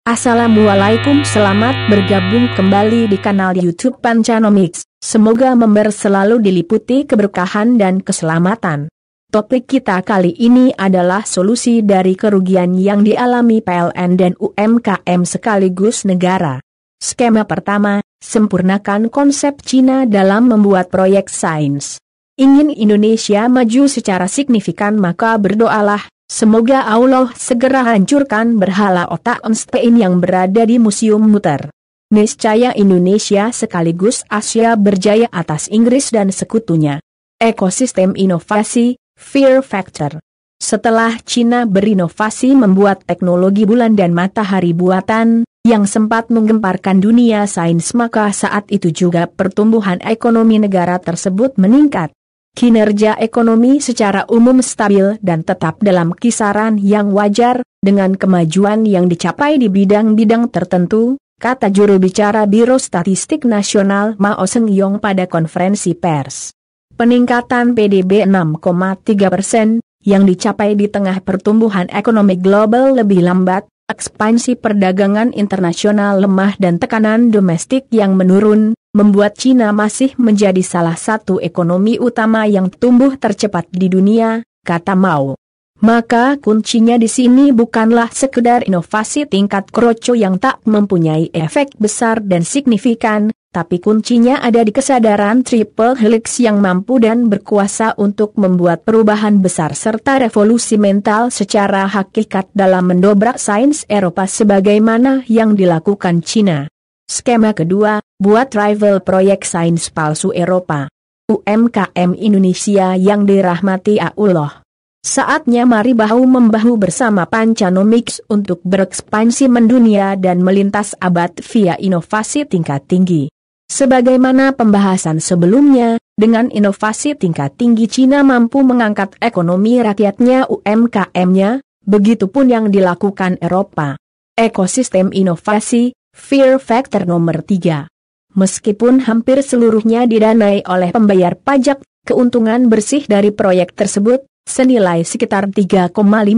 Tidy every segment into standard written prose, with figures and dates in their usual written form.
Assalamualaikum, selamat bergabung kembali di kanal YouTube Pancanomics. Semoga member selalu diliputi keberkahan dan keselamatan. Topik kita kali ini adalah solusi dari kerugian yang dialami PLN dan UMKM sekaligus negara. Skema pertama, sempurnakan konsep Cina dalam membuat proyek sains. Ingin Indonesia maju secara signifikan, maka berdoalah, semoga Allah segera hancurkan berhala otak Einstein yang berada di Museum Muter. Niscaya Indonesia sekaligus Asia berjaya atas Inggris dan sekutunya. Ekosistem inovasi, Fear Factor. Setelah Cina berinovasi membuat teknologi bulan dan matahari buatan, yang sempat menggemparkan dunia sains, maka saat itu juga pertumbuhan ekonomi negara tersebut meningkat. Kinerja ekonomi secara umum stabil dan tetap dalam kisaran yang wajar, dengan kemajuan yang dicapai di bidang-bidang tertentu, kata juru bicara Biro Statistik Nasional Mao Seng-yong pada konferensi pers. Peningkatan PDB 6,3% yang dicapai di tengah pertumbuhan ekonomi global lebih lambat, ekspansi perdagangan internasional lemah dan tekanan domestik yang menurun, membuat Cina masih menjadi salah satu ekonomi utama yang tumbuh tercepat di dunia, kata Mao. Maka kuncinya di sini bukanlah sekedar inovasi tingkat kroco yang tak mempunyai efek besar dan signifikan, tapi kuncinya ada di kesadaran triple helix yang mampu dan berkuasa untuk membuat perubahan besar serta revolusi mental secara hakikat dalam mendobrak sains Eropa sebagaimana yang dilakukan Cina. Skema kedua, buat rival proyek sains palsu Eropa. UMKM Indonesia yang dirahmati Allah. Saatnya mari bahu-membahu bersama Pancanomics untuk berekspansi mendunia dan melintas abad via inovasi tingkat tinggi. Sebagaimana pembahasan sebelumnya, dengan inovasi tingkat tinggi Cina mampu mengangkat ekonomi rakyatnya UMKM-nya, begitupun yang dilakukan Eropa. Ekosistem inovasi, Fear Factor nomor 3. Meskipun hampir seluruhnya didanai oleh pembayar pajak, keuntungan bersih dari proyek tersebut, senilai sekitar 3,5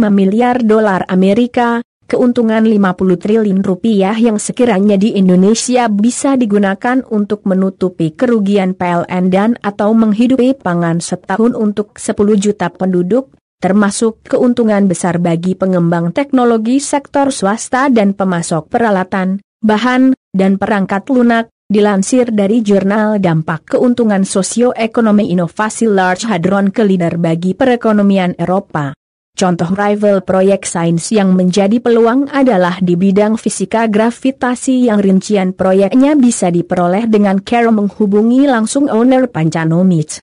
miliar dolar Amerika, keuntungan 50 triliun rupiah yang sekiranya di Indonesia bisa digunakan untuk menutupi kerugian PLN dan atau menghidupi pangan setahun untuk 10 juta penduduk, termasuk keuntungan besar bagi pengembang teknologi sektor swasta dan pemasok peralatan, bahan, dan perangkat lunak, dilansir dari jurnal Dampak Keuntungan Sosioekonomi Inovasi Large Hadron Collider bagi perekonomian Eropa. Contoh rival proyek sains yang menjadi peluang adalah di bidang fisika gravitasi yang rincian proyeknya bisa diperoleh dengan cara menghubungi langsung owner Pancanomics.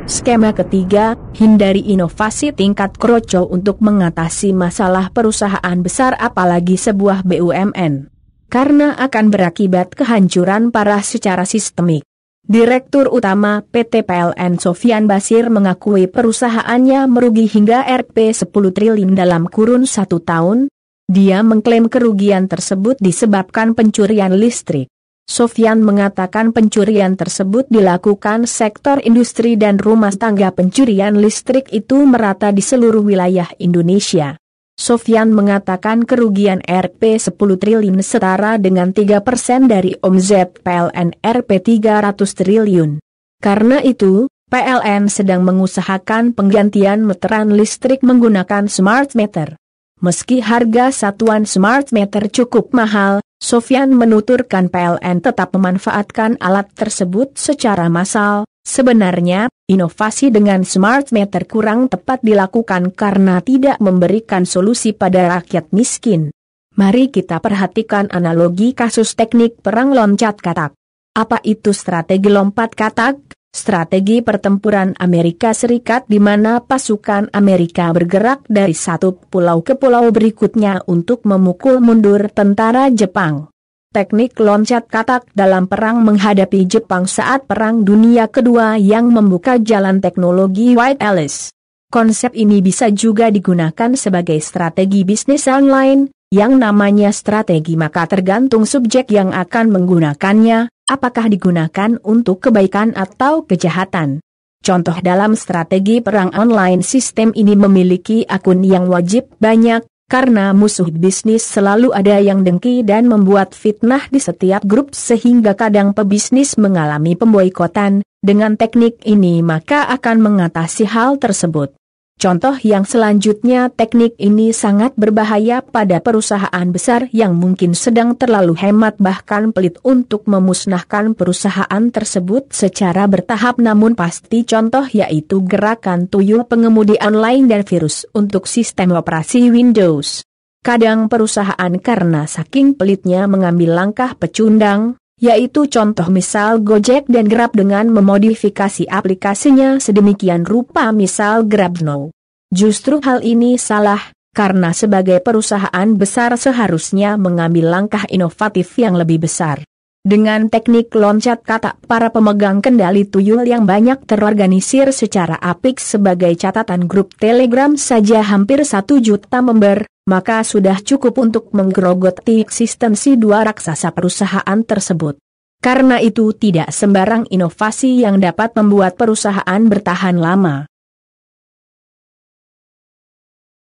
Skema ketiga, hindari inovasi tingkat kroco untuk mengatasi masalah perusahaan besar apalagi sebuah BUMN. Karena akan berakibat kehancuran parah secara sistemik. Direktur Utama PT PLN Sofyan Basir mengakui perusahaannya merugi hingga Rp10 triliun dalam kurun 1 tahun. Dia mengklaim kerugian tersebut disebabkan pencurian listrik. Sofyan mengatakan pencurian tersebut dilakukan sektor industri dan rumah tangga. Pencurian listrik itu merata di seluruh wilayah Indonesia. Sofyan mengatakan kerugian Rp10 triliun setara dengan 3% dari omzet PLN Rp300 triliun. Karena itu, PLN sedang mengusahakan penggantian meteran listrik menggunakan smart meter. Meski harga satuan smart meter cukup mahal, Sofyan menuturkan PLN tetap memanfaatkan alat tersebut secara massal. Sebenarnya, inovasi dengan smart meter kurang tepat dilakukan karena tidak memberikan solusi pada rakyat miskin. Mari kita perhatikan analogi kasus teknik perang loncat katak. Apa itu strategi lompat katak? Strategi pertempuran Amerika Serikat di mana pasukan Amerika bergerak dari satu pulau ke pulau berikutnya untuk memukul mundur tentara Jepang. Teknik loncat katak dalam perang menghadapi Jepang saat Perang Dunia Kedua yang membuka jalan teknologi White Alice. Konsep ini bisa juga digunakan sebagai strategi bisnis online, yang namanya strategi maka tergantung subjek yang akan menggunakannya, apakah digunakan untuk kebaikan atau kejahatan. Contoh dalam strategi perang online sistem ini memiliki akun yang wajib banyak, Karena musuh bisnis selalu ada yang dengki dan membuat fitnah di setiap grup sehingga kadang pebisnis mengalami pemboikotan, dengan teknik ini maka akan mengatasi hal tersebut. Contoh yang selanjutnya, teknik ini sangat berbahaya pada perusahaan besar yang mungkin sedang terlalu hemat bahkan pelit untuk memusnahkan perusahaan tersebut secara bertahap namun pasti, contoh yaitu gerakan tuyul pengemudi online dan virus untuk sistem operasi Windows. Kadang perusahaan karena saking pelitnya mengambil langkah pecundang, yaitu contoh misal Gojek dan Grab dengan memodifikasi aplikasinya sedemikian rupa misal Grab Now. Justru hal ini salah, karena sebagai perusahaan besar seharusnya mengambil langkah inovatif yang lebih besar. Dengan teknik loncat katak para pemegang kendali tuyul yang banyak terorganisir secara apik sebagai catatan grup Telegram saja hampir 1 juta member, maka sudah cukup untuk menggerogoti eksistensi dua raksasa perusahaan tersebut. Karena itu tidak sembarang inovasi yang dapat membuat perusahaan bertahan lama.